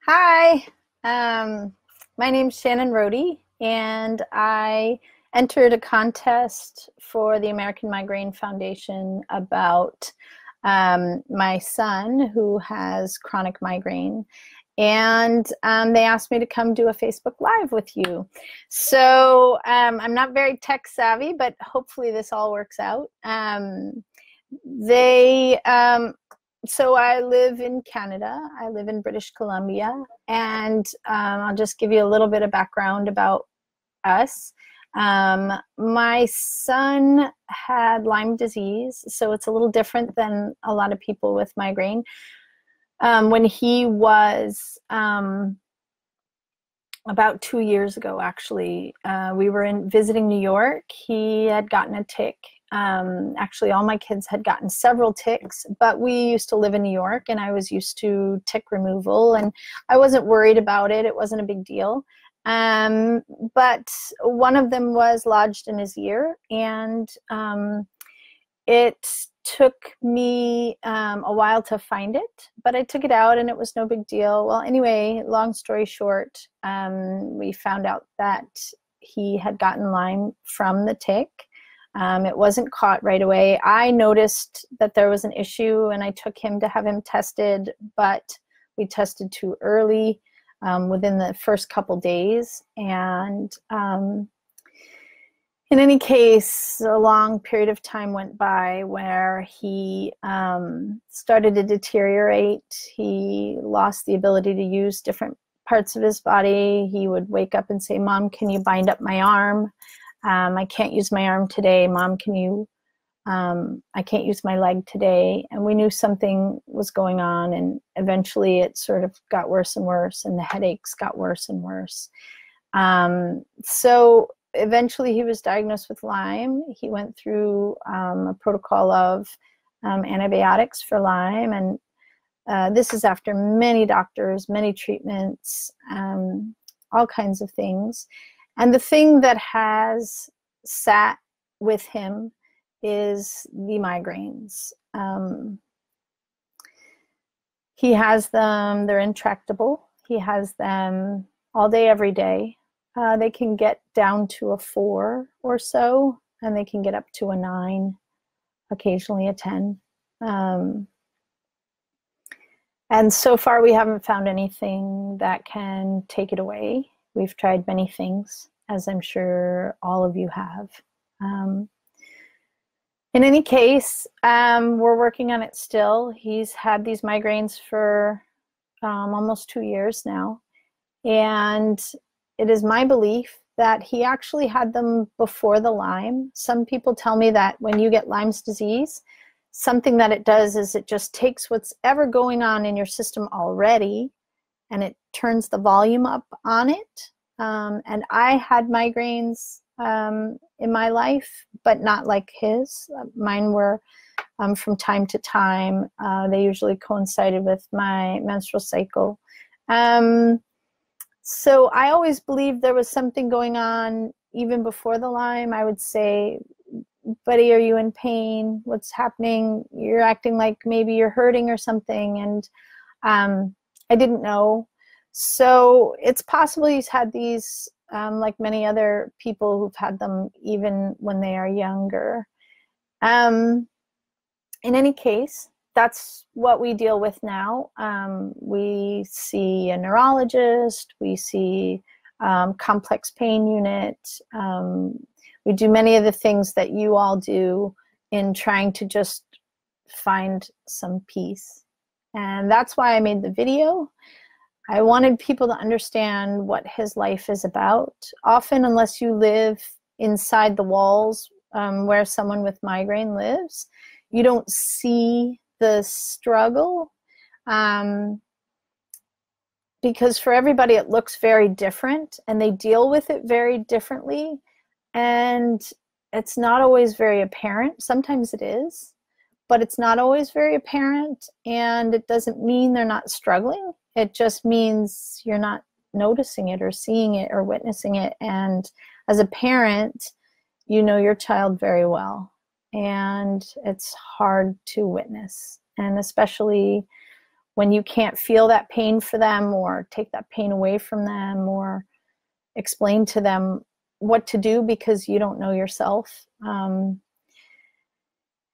Hi, um, my name's Shannon Rody, and I entered a contest for the American Migraine Foundation about my son who has chronic migraine. And they asked me to come do a Facebook Live with you. So I'm not very tech savvy, but hopefully this all works out. They so I live in Canada. I live in British Columbia, and I'll just give you a little bit of background about us. My son had Lyme disease, so it's a little different than a lot of people with migraine. When he was about 2 years ago, actually, we were visiting New York. He had gotten a tick. Actually, all my kids had gotten several ticks, but we used to live in New York, and I was used to tick removal, and I wasn't worried about it. It wasn't a big deal. But one of them was lodged in his ear, and it took me a while to find it, but I took it out and it was no big deal. Well, anyway, long story short, we found out that he had gotten Lyme from the tick. It wasn't caught right away. I noticed that there was an issue and I took him to have him tested, but we tested too early within the first couple days. And in any case, a long period of time went by where he started to deteriorate. He lost the ability to use different parts of his body. He would wake up and say, "Mom, can you bind up my arm? I can't use my arm today. Mom, can you, I can't use my leg today." And we knew something was going on, and eventually it sort of got worse and worse, and the headaches got worse and worse. So eventually he was diagnosed with Lyme. He went through a protocol of antibiotics for Lyme, and this is after many doctors, many treatments, all kinds of things. And the thing that has sat with him is the migraines. He has them, they're intractable. He has them all day, every day. They can get down to a 4 or so, and they can get up to a 9, occasionally a 10. And so far we haven't found anything that can take it away. We've tried many things, as I'm sure all of you have. In any case, we're working on it still. He's had these migraines for almost 2 years now. And it is my belief that he actually had them before the Lyme. Some people tell me that when you get Lyme's disease, something that it does is it just takes what's ever going on in your system already and it turns the volume up on it. And I had migraines in my life, but not like his. Mine were from time to time. They usually coincided with my menstrual cycle. So I always believed there was something going on even before the Lyme. I would say, "Buddy, are you in pain? What's happening? You're acting like maybe you're hurting or something." And I didn't know. So it's possible he's had these like many other people who've had them even when they are younger. In any case, that's what we deal with now. We see a neurologist, we see complex pain unit. We do many of the things that you all do in trying to just find some peace. And that's why I made the video. I wanted people to understand what his life is about. Often, unless you live inside the walls where someone with migraine lives, you don't see the struggle, because for everybody it looks very different and they deal with it very differently, and it's not always very apparent. Sometimes it is, but it's not always very apparent, and it doesn't mean they're not struggling. It just means you're not noticing it or seeing it or witnessing it. And as a parent, you know your child very well, and it's hard to witness. And especially when you can't feel that pain for them or take that pain away from them or explain to them what to do because you don't know yourself.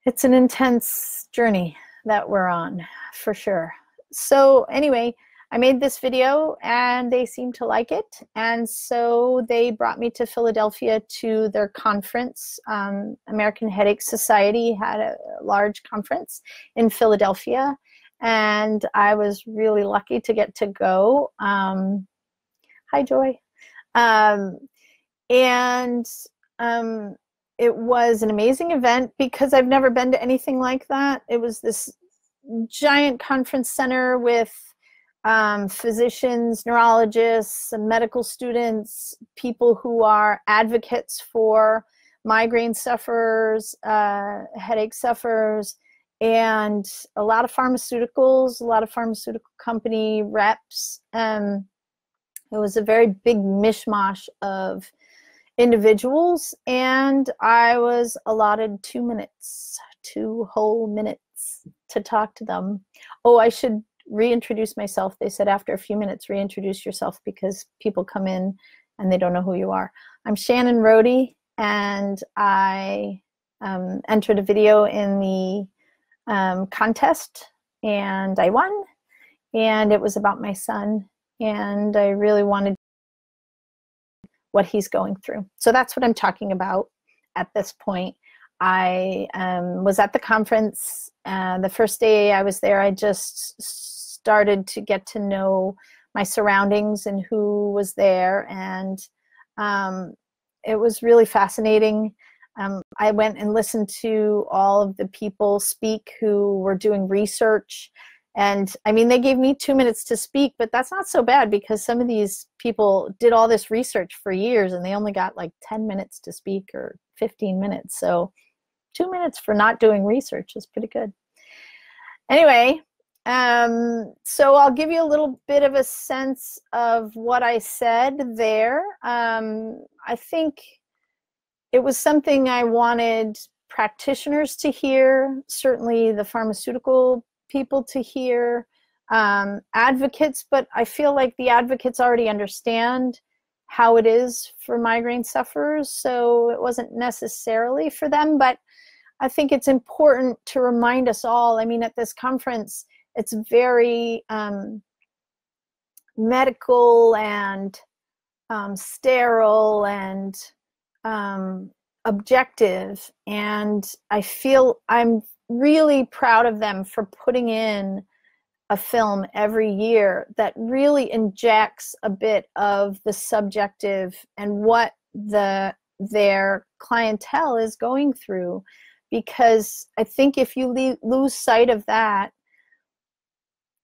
It's an intense journey that we're on, for sure. So anyway, I made this video and they seemed to like it. And so they brought me to Philadelphia to their conference. American Headache Society had a large conference in Philadelphia. And I was really lucky to get to go. Hi, Joy. It was an amazing event because I've never been to anything like that. It was this giant conference center with physicians, neurologists, medical students, people who are advocates for migraine sufferers, headache sufferers, and a lot of pharmaceuticals, a lot of pharmaceutical company reps. It was a very big mishmash of individuals, and I was allotted 2 minutes, 2 whole minutes to talk to them. Oh, I should reintroduce myself. They said after a few minutes, reintroduce yourself because people come in and they don't know who you are. I'm Shannon Rody, and I entered a video in the contest, and I won, and it was about my son, and I really wanted what he's going through. So that's what I'm talking about at this point. I was at the conference. The first day I was there, I just started to get to know my surroundings and who was there, and it was really fascinating. I went and listened to all of the people speak who were doing research. And I mean, they gave me 2 minutes to speak, but that's not so bad because some of these people did all this research for years and they only got like 10 minutes to speak or 15 minutes. So 2 minutes for not doing research is pretty good. Anyway, so I'll give you a little bit of a sense of what I said there. I think it was something I wanted practitioners to hear, certainly the pharmaceutical people to hear, advocates, but I feel like the advocates already understand how it is for migraine sufferers, so it wasn't necessarily for them, but I think it's important to remind us all. I mean, at this conference, it's very medical and sterile and objective, and I feel I'm really proud of them for putting in a film every year that really injects a bit of the subjective and what their clientele is going through, because I think if you lose sight of that,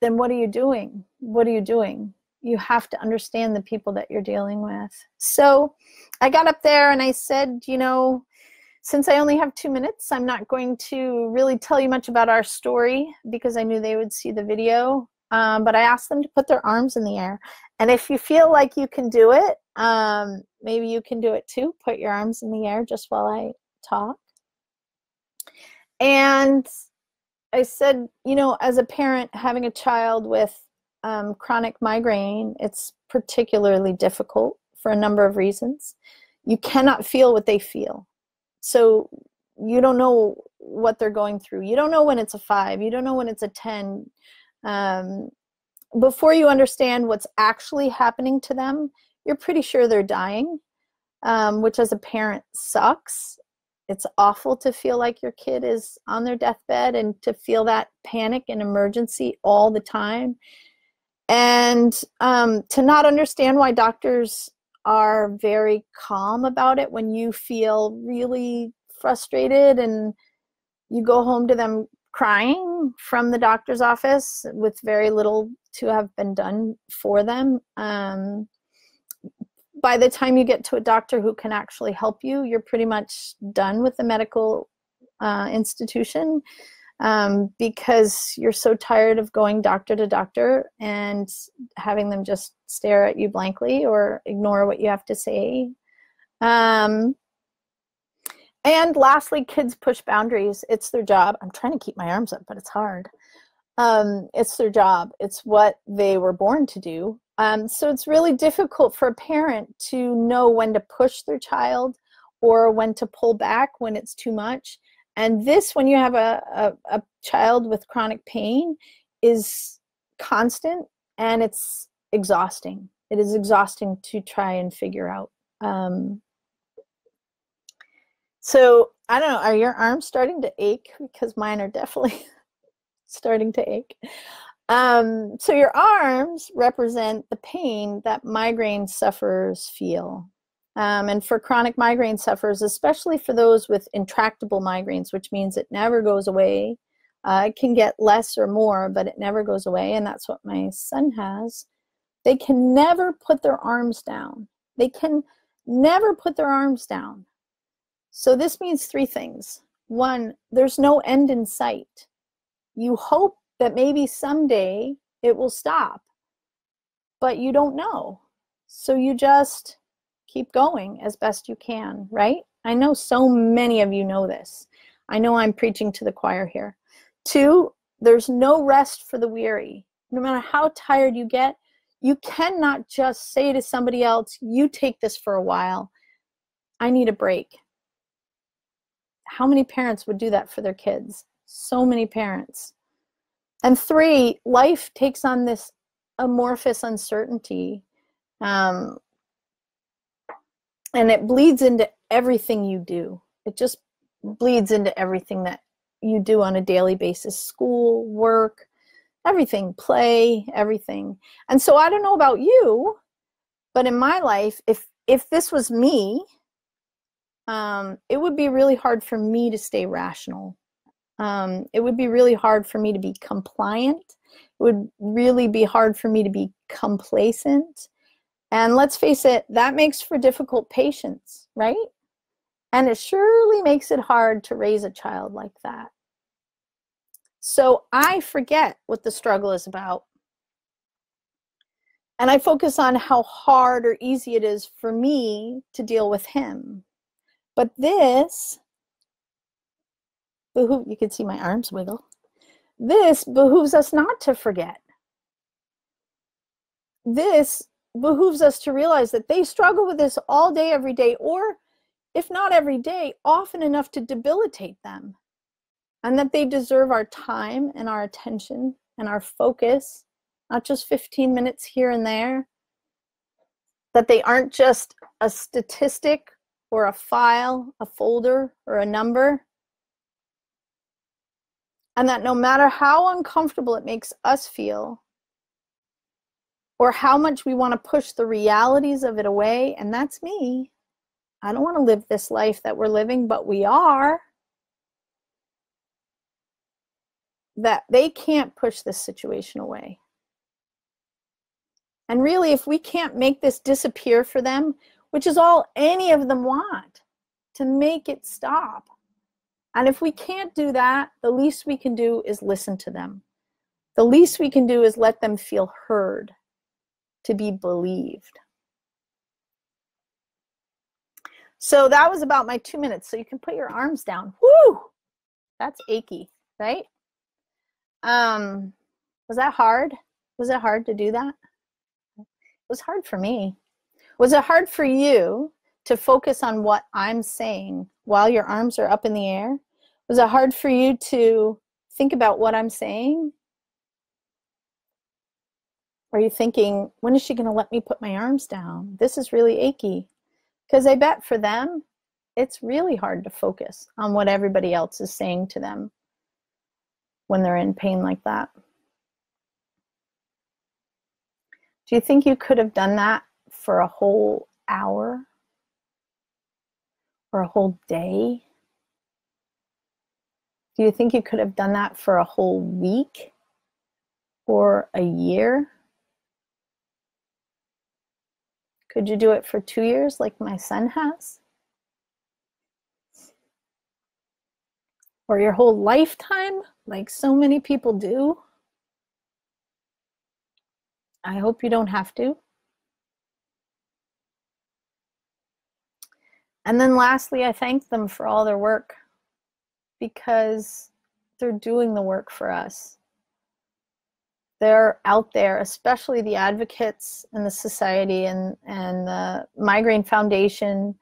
then what are you doing? What are you doing? You have to understand the people that you're dealing with. So I got up there and I said, you know, since I only have 2 minutes, I'm not going to really tell you much about our story because I knew they would see the video. But I asked them to put their arms in the air. And if you feel like you can do it, maybe you can do it too. Put your arms in the air just while I talk. And I said, you know, as a parent having a child with chronic migraine, it's particularly difficult for a number of reasons. You cannot feel what they feel. So you don't know what they're going through. You don't know when it's a 5. You don't know when it's a 10. Before you understand what's actually happening to them, you're pretty sure they're dying, which as a parent sucks. It's awful to feel like your kid is on their deathbed and to feel that panic and emergency all the time. And to not understand why doctors are very calm about it when you feel really frustrated and you go home to them crying from the doctor's office with very little to have been done for them. By the time you get to a doctor who can actually help you, you're pretty much done with the medical institution because you're so tired of going doctor to doctor and having them just stare at you blankly or ignore what you have to say. And lastly, kids push boundaries. It's their job. I'm trying to keep my arms up, but it's hard. It's their job. It's what they were born to do. So it's really difficult for a parent to know when to push their child or when to pull back when it's too much. And this, when you have a child with chronic pain, is constant and it's exhausting. It is exhausting to try and figure out. So I don't know, are your arms starting to ache? Because mine are definitely starting to ache. So your arms represent the pain that migraine sufferers feel. And for chronic migraine sufferers, especially for those with intractable migraines, which means it never goes away, it can get less or more, but it never goes away. And that's what my son has. They can never put their arms down. They can never put their arms down. So this means three things. One, there's no end in sight. You hope that maybe someday it will stop, but you don't know. So you just keep going as best you can, right? I know so many of you know this. I know I'm preaching to the choir here. Two, there's no rest for the weary. No matter how tired you get, you cannot just say to somebody else, you take this for a while. I need a break. How many parents would do that for their kids? So many parents. And three, life takes on this amorphous uncertainty. And it bleeds into everything you do. It just bleeds into everything that you do on a daily basis. School, work, everything, play, everything. And so I don't know about you, but in my life, if this was me, it would be really hard for me to stay rational. It would be really hard for me to be compliant. It would really be hard for me to be complacent. And let's face it, that makes for difficult patience, right? And it surely makes it hard to raise a child like that. So I forget what the struggle is about. And I focus on how hard or easy it is for me to deal with him. But this, you can see my arms wiggle. This behooves us not to forget. This behooves us to realize that they struggle with this all day, every day, or if not every day, often enough to debilitate them. And that they deserve our time and our attention and our focus, not just 15 minutes here and there. That they aren't just a statistic or a file, a folder, or a number. And that no matter how uncomfortable it makes us feel, or how much we want to push the realities of it away, and that's me. I don't want to live this life that we're living, but we are. That they can't push this situation away. And really, if we can't make this disappear for them, which is all any of them want, to make it stop. And if we can't do that, the least we can do is listen to them. The least we can do is let them feel heard, to be believed. So that was about my 2 minutes. So you can put your arms down. Woo! That's achy, right? Was that hard? Was it hard to do that? It was hard for me. Was it hard for you to focus on what I'm saying while your arms are up in the air? Was it hard for you to think about what I'm saying? Are you thinking, when is she going to let me put my arms down? This is really achy. Because I bet for them, it's really hard to focus on what everybody else is saying to them when they're in pain like that. Do you think you could have done that for a whole hour or a whole day? Do you think you could have done that for a whole week or a year? Could you do it for 2 years like my son has? Or your whole lifetime like so many people do? I hope you don't have to. And then lastly, I thank them for all their work because they're doing the work for us. they're out there, especially the advocates and the society and the Migraine Foundation.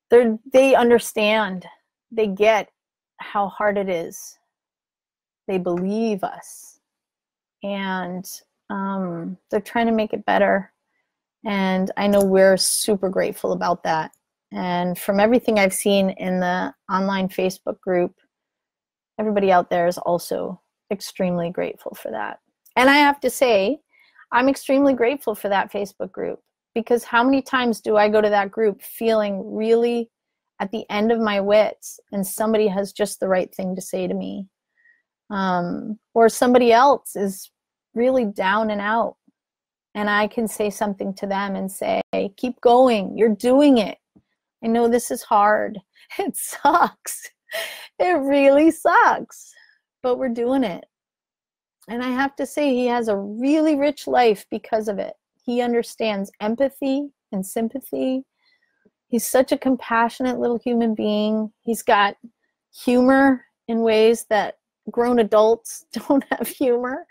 They understand, they get how hard it is. They believe us, and they're trying to make it better. And I know we're super grateful about that. And from everything I've seen in the online Facebook group, everybody out there is also extremely grateful for that. And I have to say, I'm extremely grateful for that Facebook group, because how many times do I go to that group feeling really at the end of my wits, and somebody has just the right thing to say to me, or somebody else is really down and out, and I can say something to them and say, keep going, you're doing it. I know this is hard. It sucks. It really sucks, but we're doing it. And I have to say, he has a really rich life because of it. He understands empathy and sympathy. He's such a compassionate little human being. He's got humor in ways that grown adults don't have humor.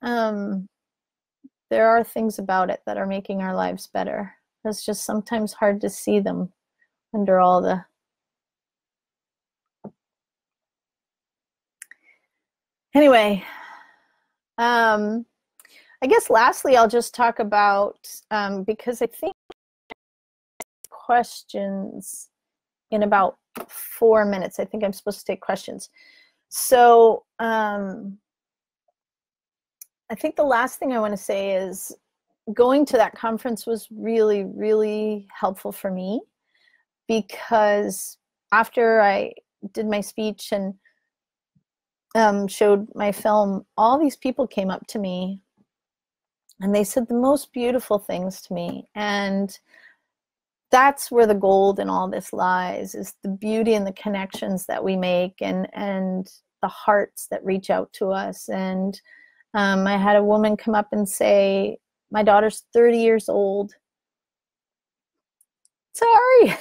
There are things about it that are making our lives better. It's just sometimes hard to see them under all the... Anyway, I guess lastly, I'll just talk about, because I think questions in about 4 minutes. I think I'm supposed to take questions. So I think the last thing I want to say is going to that conference was really, really helpful for me, because after I did my speech and showed my film, all these people came up to me and they said the most beautiful things to me. And that's where the gold in all this lies, is the beauty and the connections that we make, and the hearts that reach out to us. And I had a woman come up and say, my daughter's 30 years old. Sorry.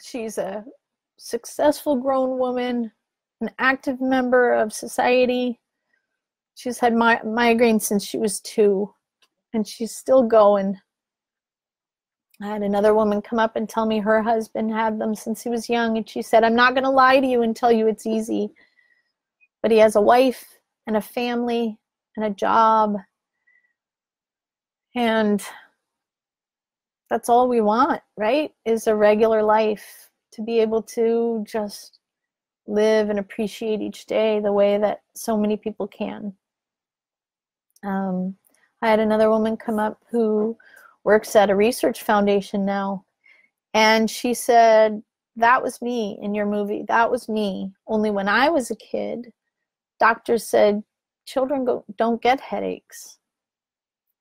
She's a successful grown woman, an active member of society. She's had migraine since she was 2, and she's still going. I had another woman come up and tell me her husband had them since he was young, and she said, I'm not going to lie to you and tell you it's easy, but he has a wife and a family and a job, and that's all we want, right? Is a regular life, to be able to just live and appreciate each day the way that so many people can. I had another woman come up who works at a research foundation now, and she said, that was me in your movie. That was me. Only when I was a kid, doctors said children don't get headaches.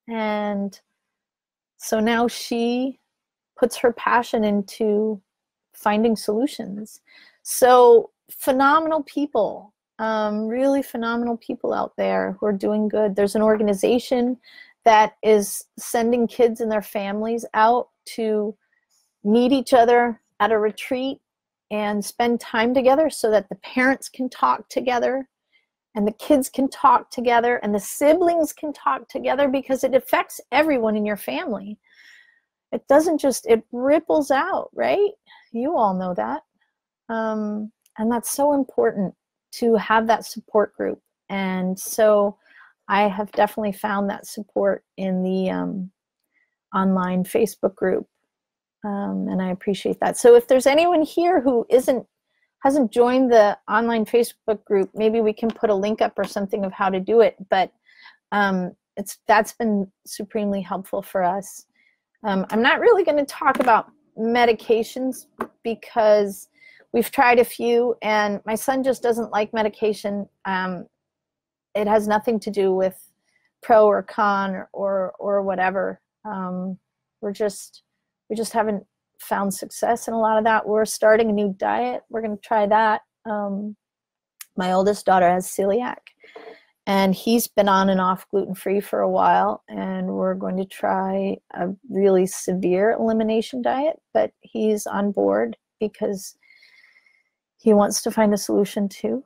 And so now she puts her passion into finding solutions. So phenomenal people, really phenomenal people out there who are doing good. There's an organization that is sending kids and their families out to meet each other at a retreat and spend time together, so that the parents can talk together and the kids can talk together and the siblings can talk together, because it affects everyone in your family. It doesn't just, it ripples out, right? You all know that. And that's so important, to have that support group. And so I have definitely found that support in the online Facebook group. And I appreciate that. So if there's anyone here who hasn't joined the online Facebook group, maybe we can put a link up or something of how to do it. But that's been supremely helpful for us. I'm not really going to talk about medications, because we've tried a few, and my son just doesn't like medication. It has nothing to do with pro or con or whatever. We just haven't found success in a lot of that. We're starting a new diet. We're going to try that. My oldest daughter has celiac, and he's been on and off gluten-free for a while, and we're going to try a really severe elimination diet, but he's on board because he wants to find a solution too.